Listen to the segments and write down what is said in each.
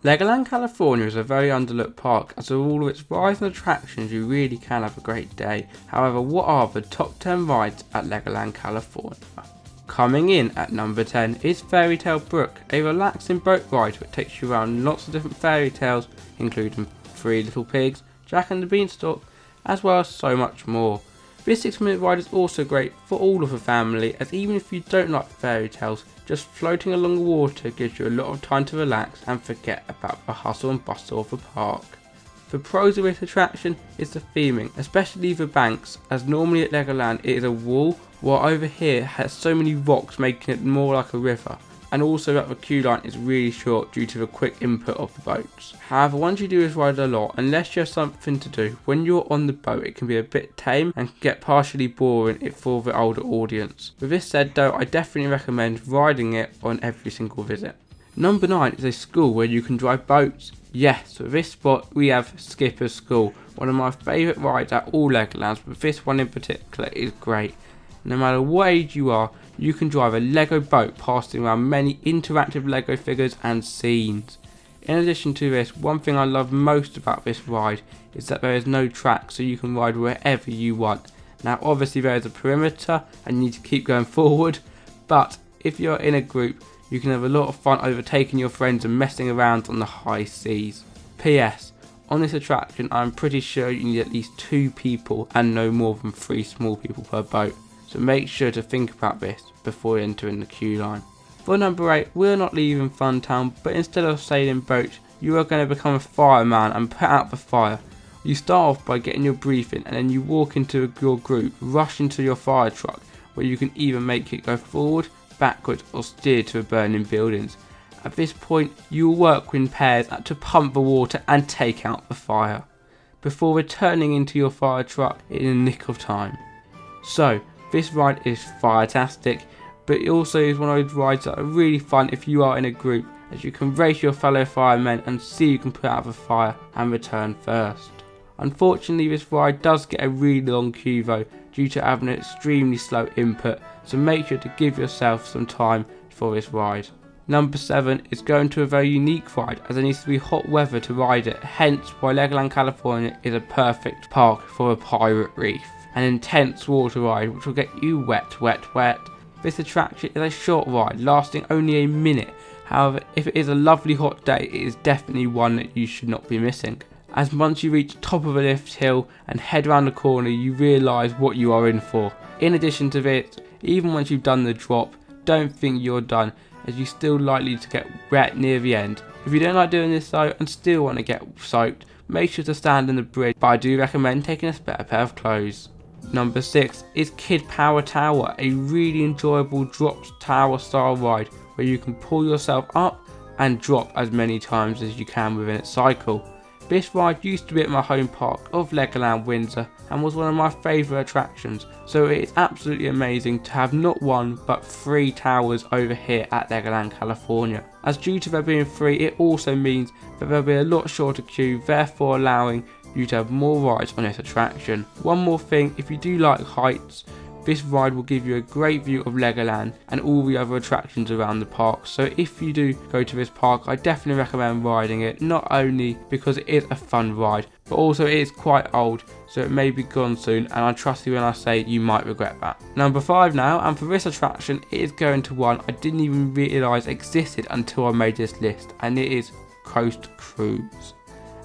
Legoland California is a very underlooked park, as with all of its rides and attractions you really can have a great day. However, what are the top 10 rides at Legoland California? Coming in at number 10 is Fairy Tale BROOK, a relaxing boat ride which takes you around lots of different fairy tales, including Three Little Pigs, Jack and the Beanstalk, as well as so much more. This 6-minute ride is also great for all of the family, as even if you don't like fairy tales, just floating along the water gives you a lot of time to relax and forget about the hustle and bustle of the park. The pros of this attraction is the theming, especially the banks, as normally at Legoland it is a wall, while over here it has so many rocks making it more like a river, and also that the queue line is really short due to the quick input of the boats. However, once you do this ride a lot, unless you have something to do, when you're on the boat it can be a bit tame and can get partially boring for the older audience. With this said though, I definitely recommend riding it on every single visit. Number 9 is a school where you can drive boats. Yes, with this spot we have Skipper's School, one of my favourite rides at all Legolands, but this one in particular is great. No matter what age you are, you can drive a Lego boat passing around many interactive Lego figures and scenes. In addition to this, one thing I love most about this ride is that there is no track, so you can ride wherever you want. Now obviously there is a perimeter and you need to keep going forward, but if you're in a group you can have a lot of fun overtaking your friends and messing around on the high seas. PS, on this attraction I'm pretty sure you need at least 2 people and no more than 3 small people per boat. So make sure to think about this before entering the queue line. For number 8, we're not leaving Funtown, but instead of sailing boats, you are going to become a fireman and put out the fire. You start off by getting your briefing and then you walk into your group, rush into your fire truck, where you can either make it go forward, backwards or steer to the burning buildings. At this point, you will work in pairs to pump the water and take out the fire, before returning into your fire truck in the nick of time. So, this ride is fantastic, but it also is one of those rides that are really fun if you are in a group, as you can race your fellow firemen and see who can put out the fire and return first. Unfortunately, this ride does get a really long queue though, due to having an extremely slow input, so make sure to give yourself some time for this ride. Number 7 is going to a very unique ride, as it needs to be hot weather to ride it, hence why Legoland California is a perfect park for a pirate reef. An intense water ride which will get you wet. This attraction is a short ride lasting only a minute, however if it is a lovely hot day it is definitely one that you should not be missing, as once you reach the top of a lift hill and head around the corner you realise what you are in for. In addition to this, even once you've done the drop, don't think you're done, as you're still likely to get wet near the end. If you don't like doing this though and still want to get soaked, make sure to stand in the bridge, but I do recommend taking a spare pair of clothes. Number 6 is Kid Power Tower, a really enjoyable drop tower style ride where you can pull yourself up and drop as many times as you can within its cycle. This ride used to be at my home park of Legoland Windsor and was one of my favourite attractions, so it is absolutely amazing to have not 1 but 3 towers over here at Legoland California. As due to there being 3, it also means that there will be a lot shorter queue, therefore allowing you to have more rides on this attraction. One more thing, if you do like heights, this ride will give you a great view of Legoland and all the other attractions around the park, so if you do go to this park I definitely recommend riding it, not only because it is a fun ride, but also it is quite old, so it may be gone soon, and I trust you when I say you might regret that. Number 5 now, and for this attraction it is going to one I didn't even realise existed until I made this list, and it is Coast Cruise.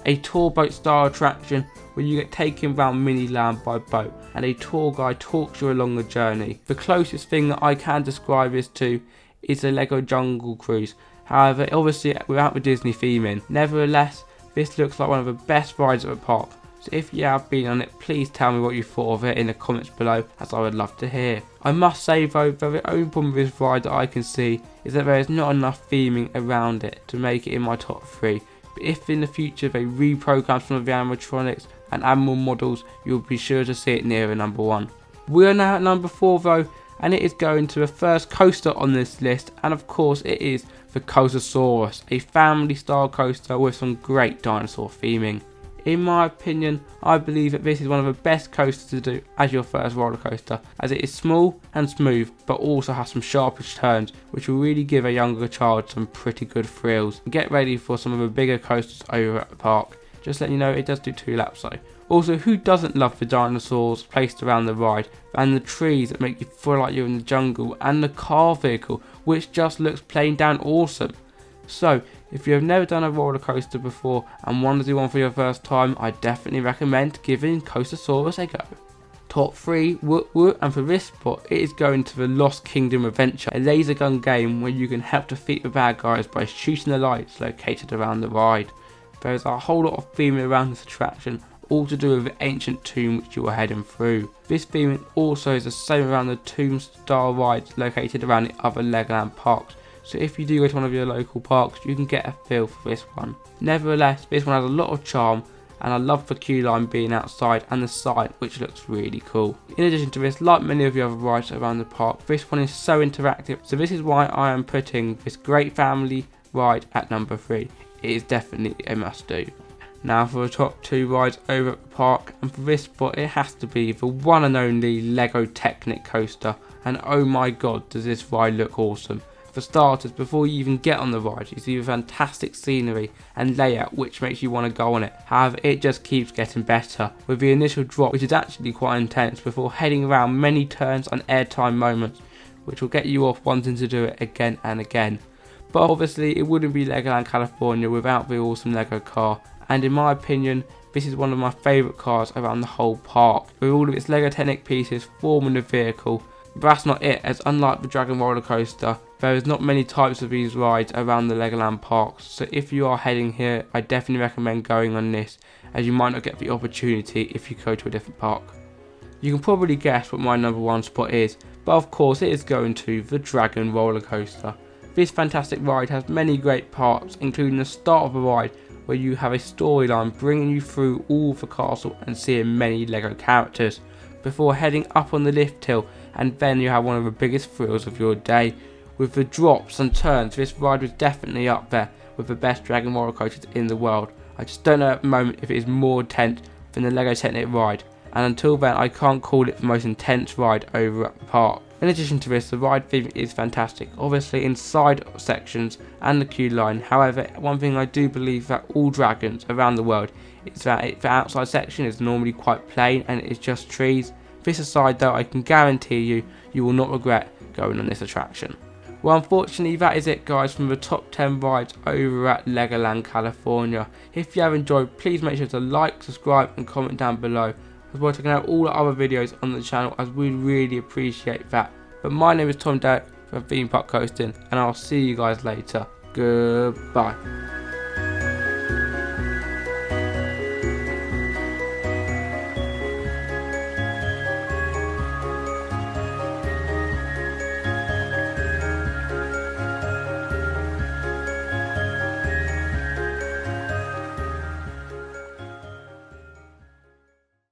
A tour boat style attraction where you get taken around mini land by boat and a tour guide talks you along the journey. The closest thing that I can describe this to is the Lego Jungle Cruise, however obviously without the Disney theming. Nevertheless, this looks like one of the best rides at the park, so if you have been on it please tell me what you thought of it in the comments below, as I would love to hear. I must say though that the only problem with this ride that I can see is that there is not enough theming around it to make it in my top 3. But if in the future they reprogram some of the animatronics and add more models, you'll be sure to see it nearer number 1. We are now at number 4 though, and it is going to the first coaster on this list, and of course it is the COASTERSAURUS, a family style coaster with some great dinosaur theming. In my opinion, I believe that this is one of the best coasters to do as your first roller coaster, as it is small and smooth but also has some sharpish turns which will really give a younger child some pretty good thrills. Get ready for some of the bigger coasters over at the park. Just letting you know, it does do 2 laps though. Also, who doesn't love the dinosaurs placed around the ride, and the trees that make you feel like you're in the jungle, and the car vehicle which just looks plain down awesome. So, if you have never done a roller coaster before and want to do one for your first time, I definitely recommend giving COASTERSAURUS a go. Top 3, woot woot, and for this spot it is going to the Lost Kingdom Adventure, a laser gun game where you can help defeat the bad guys by shooting the lights located around the ride. There is a whole lot of theming around this attraction, all to do with the ancient tomb which you are heading through. This theming also is the same around the tomb style rides located around the other Legoland parks, so if you do go to one of your local parks you can get a feel for this one. Nevertheless, this one has a lot of charm, and I love the queue line being outside and the sign which looks really cool. In addition to this, like many of the other rides around the park, this one is so interactive, so this is why I am putting this great family ride at number 3. It is definitely a must do. Now for the top 2 rides over at the park, and for this spot it has to be the one and only Lego TECHNIC coaster, and oh my god does this ride look awesome. For starters, before you even get on the ride, you see the fantastic scenery and layout which makes you want to go on it. However, it just keeps getting better, with the initial drop which is actually quite intense before heading around many turns and airtime moments which will get you off wanting to do it again and again. But obviously it wouldn't be Legoland California without the awesome Lego car, and in my opinion this is one of my favourite cars around the whole park, with all of its Lego Technic pieces forming the vehicle. But that's not it, as unlike the Dragon roller coaster, there is not many types of these rides around the Legoland parks, so if you are heading here I definitely recommend going on this, as you might not get the opportunity if you go to a different park. You can probably guess what my number 1 spot is, but of course it is going to the Dragon roller coaster. This fantastic ride has many great parts, including the start of the ride where you have a storyline bringing you through all the castle and seeing many Lego characters, before heading up on the lift hill, and then you have one of the biggest thrills of your day. With the drops and turns, this ride was definitely up there with the best Dragon roller coasters in the world. I just don't know at the moment if it is more intense than the Lego Technic ride, and until then I can't call it the most intense ride over at the park. In addition to this, the ride theme is fantastic, obviously inside sections and the queue line. However, one thing I do believe that all dragons around the world is that the outside section is normally quite plain and it is just trees. This aside though, I can guarantee you will not regret going on this attraction. Well, unfortunately that is it guys from the top 10 rides over at Legoland California. If you have enjoyed, please make sure to like, subscribe and comment down below, as well as checking out all the other videos on the channel, as we really appreciate that. But my name is Tom Derrick from Theme Park Coasting, and I'll see you guys later. Goodbye.